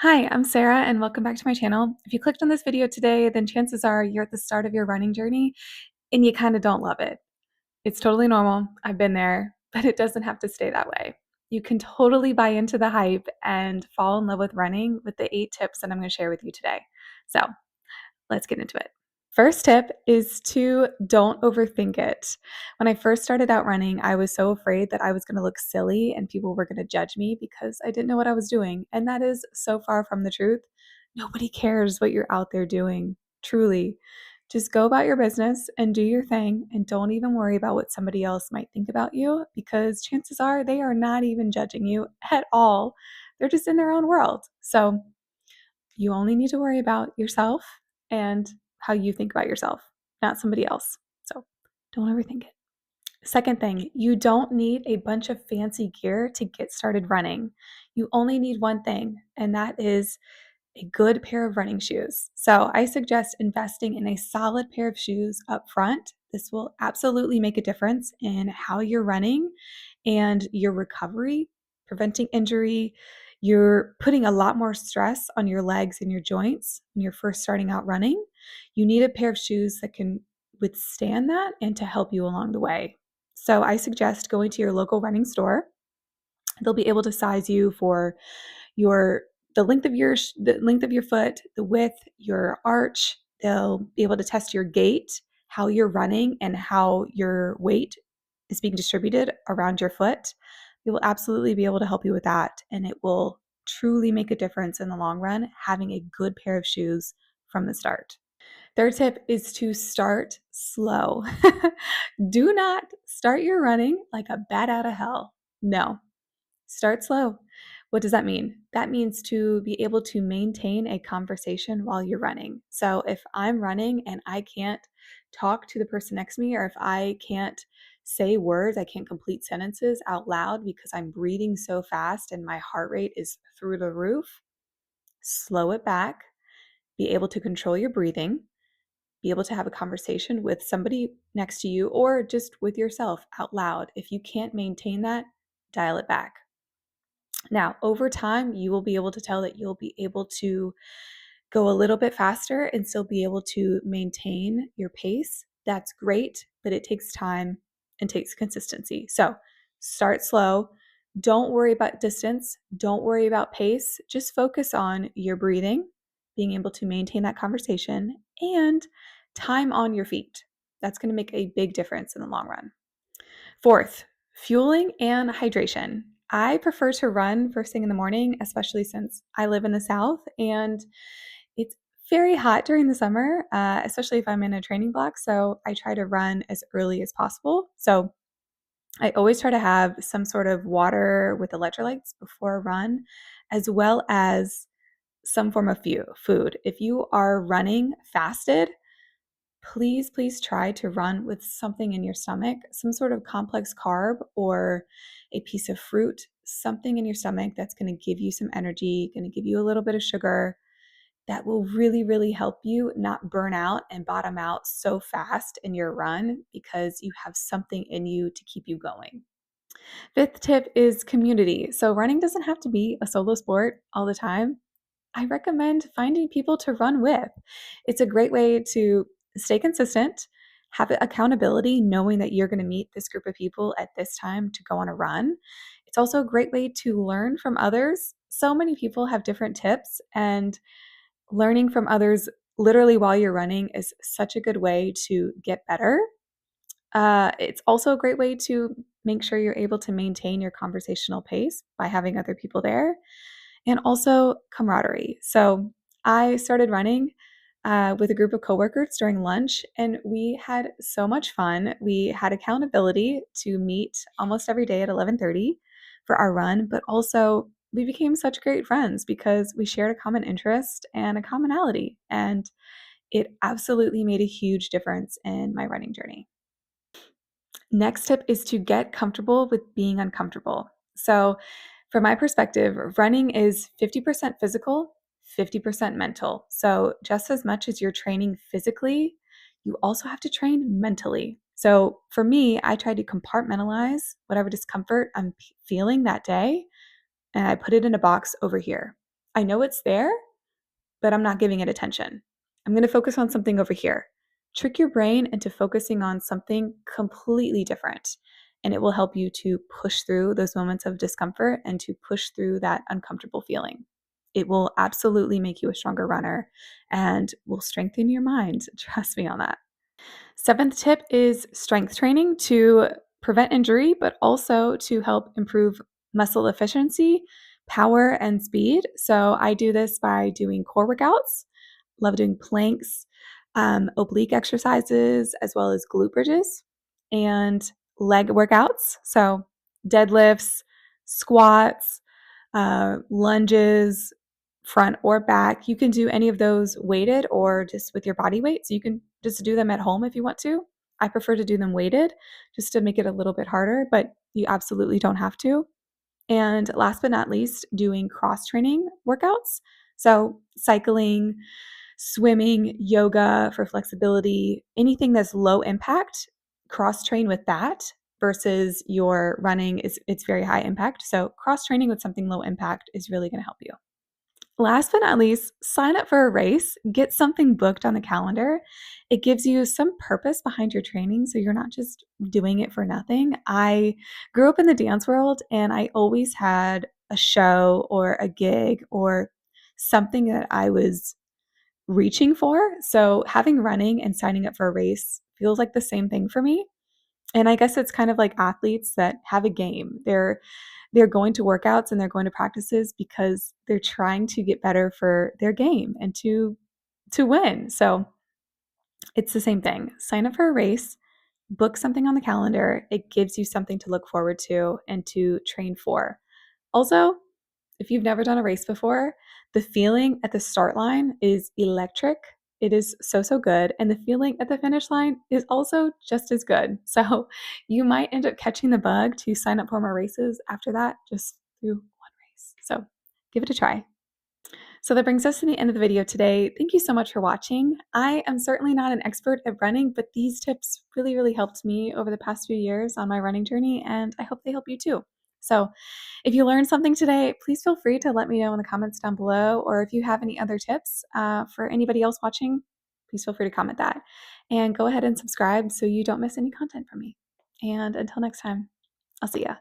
Hi, I'm Sarah, and welcome back to my channel. If you clicked on this video today, then chances are you're at the start of your running journey and you kind of don't love it. It's totally normal. I've been there, but it doesn't have to stay that way. You can totally buy into the hype and fall in love with running with the 8 tips that I'm going to share with you today. So let's get into it. First tip is to don't overthink it. When I first started out running, I was so afraid that I was going to look silly and people were going to judge me because I didn't know what I was doing. And that is so far from the truth. Nobody cares what you're out there doing, truly. Just go about your business and do your thing and don't even worry about what somebody else might think about you because chances are they are not even judging you at all. They're just in their own world. So you only need to worry about yourself and how you think about yourself, not somebody else. So don't overthink it. Second thing, you don't need a bunch of fancy gear to get started running. You only need one thing, and that is a good pair of running shoes. So I suggest investing in a solid pair of shoes up front. This will absolutely make a difference in how you're running and your recovery, preventing injury. You're putting a lot more stress on your legs and your joints when you're first starting out running. You need a pair of shoes that can withstand that and to help you along the way. So I suggest going to your local running store. They'll be able to size you for your the length of your foot, the width, your arch. They'll be able to test your gait, how you're running, and how your weight is being distributed around your foot. They will absolutely be able to help you with that, and it will truly make a difference in the long run having a good pair of shoes from the start. Third tip is to start slow. Do not start your running like a bat out of hell. No, start slow. What does that mean? That means to be able to maintain a conversation while you're running. So if I'm running and I can't talk to the person next to me, or if I can't say words, I can't complete sentences out loud because I'm breathing so fast and my heart rate is through the roof, slow it back, be able to control your breathing, be able to have a conversation with somebody next to you or just with yourself out loud. If you can't maintain that, dial it back. Now, over time, you will be able to tell that you'll be able to go a little bit faster and still be able to maintain your pace. That's great, but it takes time and takes consistency. So start slow. Don't worry about distance. Don't worry about pace. Just focus on your breathing, being able to maintain that conversation, and time on your feet. That's going to make a big difference in the long run. Fourth, fueling and hydration. I prefer to run first thing in the morning, especially since I live in the South and it's very hot during the summer, especially if I'm in a training block. So I try to run as early as possible. So I always try to have some sort of water with electrolytes before a run, as well as some form of food. If you are running fasted, please try to run with something in your stomach, some sort of complex carb or a piece of fruit, something in your stomach that's going to give you some energy, going to give you a little bit of sugar that will really help you not burn out and bottom out so fast in your run because you have something in you to keep you going. Fifth tip is community. So running doesn't have to be a solo sport all the time. I recommend finding people to run with. It's a great way to stay consistent, have accountability, knowing that you're going to meet this group of people at this time to go on a run. It's also a great way to learn from others. So many people have different tips, and learning from others literally while you're running is such a good way to get better. It's also a great way to make sure you're able to maintain your conversational pace by having other people there and also camaraderie. So I started running with a group of coworkers during lunch, and we had so much fun. We had accountability to meet almost every day at 11:30 for our run, but also we became such great friends because we shared a common interest and a commonality, and it absolutely made a huge difference in my running journey. Next tip is to get comfortable with being uncomfortable. So, from my perspective, running is 50% physical, 50% mental. So, just as much as you're training physically, you also have to train mentally. So, for me, I try to compartmentalize whatever discomfort I'm feeling that day and I put it in a box over here. I know it's there, but I'm not giving it attention. I'm going to focus on something over here. Trick your brain into focusing on something completely different, and it will help you to push through those moments of discomfort and to push through that uncomfortable feeling. It will absolutely make you a stronger runner and will strengthen your mind. Trust me on that. Seventh tip is strength training to prevent injury, but also to help improve muscle efficiency, power, and speed. So I do this by doing core workouts, love doing planks, oblique exercises, as well as glute bridges, and leg workouts. So deadlifts, squats, lunges, front or back. You can do any of those weighted or just with your body weight. So you can just do them at home if you want to. I prefer to do them weighted just to make it a little bit harder, but you absolutely don't have to. And last but not least, doing cross training workouts. So cycling, swimming, yoga for flexibility, anything that's low impact, cross train with that versus your running is it's very high impact. So cross training with something low impact is really going to help you. Last but not least, sign up for a race, get something booked on the calendar. It gives you some purpose behind your training so you're not just doing it for nothing. I grew up in the dance world and I always had a show or a gig or something that I was reaching for. So having running and signing up for a race feels like the same thing for me. And I guess it's kind of like athletes that have a game. They're going to workouts and they're going to practices because they're trying to get better for their game and to win. So it's the same thing. Sign up for a race, book something on the calendar. It gives you something to look forward to and to train for. Also, if you've never done a race before, the feeling at the start line is electric. It is so, so good. And the feeling at the finish line is also just as good. So you might end up catching the bug to sign up for more races after that, just through one race. So give it a try. So that brings us to the end of the video today. Thank you so much for watching. I am certainly not an expert at running, but these tips really, really helped me over the past few years on my running journey, and I hope they help you too. So if you learned something today, please feel free to let me know in the comments down below, or if you have any other tips for anybody else watching, please feel free to comment that. And go ahead and subscribe so you don't miss any content from me. And until next time, I'll see ya.